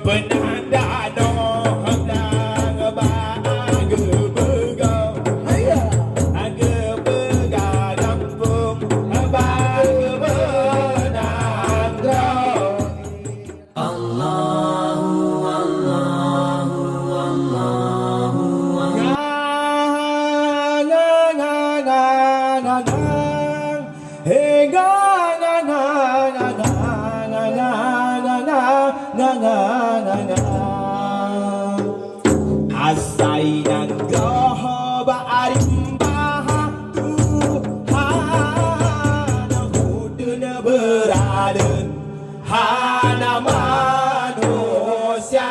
Penanda dohlang bahagia bergau Aga bergadampung bahagia benandau Allahu Allahu Allahu Asai dan goh ba'arimbah Tuhan hudun berada Hana manusia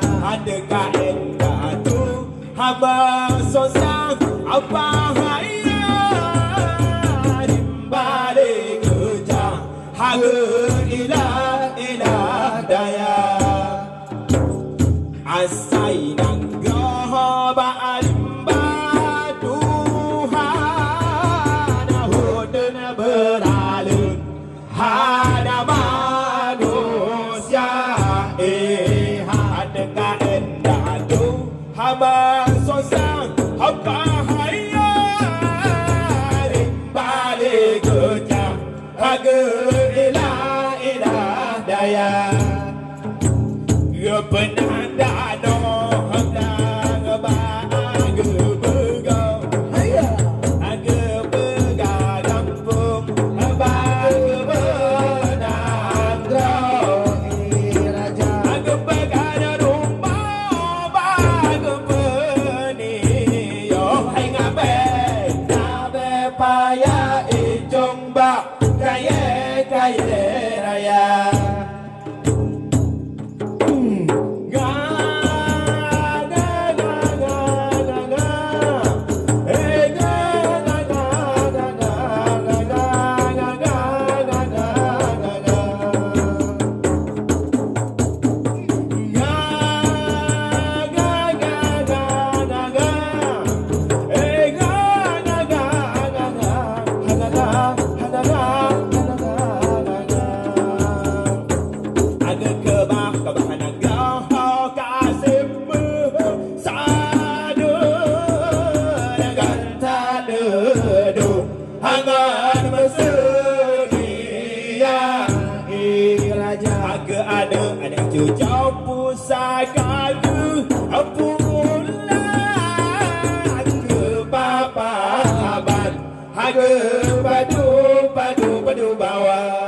Ada kain tu Hamba sosang apa hayat Rimbalik kerja Haga ilah daya Asai dan goh ba'arimbah Tuhan hudun beralun Hana manusia Hada kain dadu Hamba sosang apa hayat Rimbalik kerja Haga ilah daya Penanda dohlang bahagia bergau Aga bergadampung bahagia benandau Aga bergada rumah bahagia penio Hai ngabe payah ijong bak kaya raya Ada cucau pusaka tu pulang ke papaban Haga padu bawa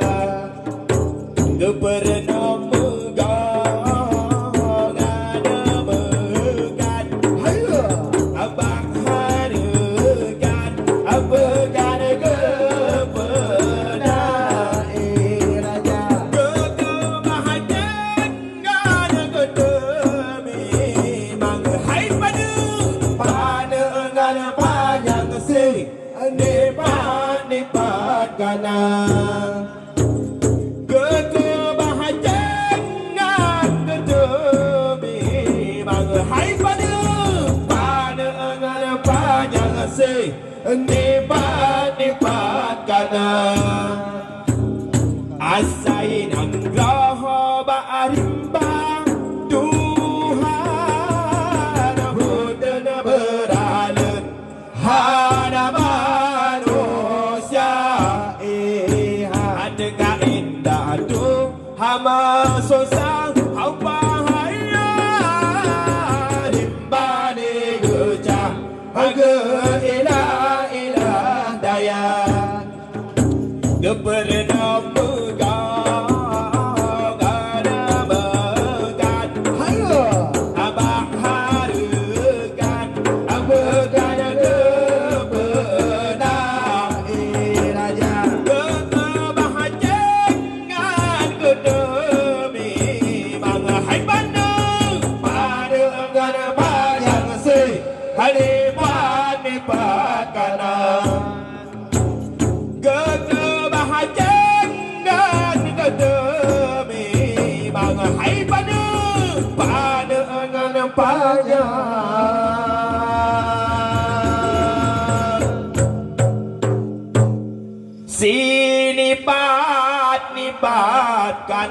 ke pernah megong ada megan abang harakan abagan ke Nipat kana kebahagiaan kedemi manghai pada panjang asih nipat kana asai nang roh ba'arimbang Tuhan hudun beralun hana Hama sosang apa hayat Rimbani gecah Haga ilah daya Gepernah megong ada megan Abang harakan abagan kebenar raja kebahagiaan kedemi manghai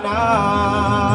นา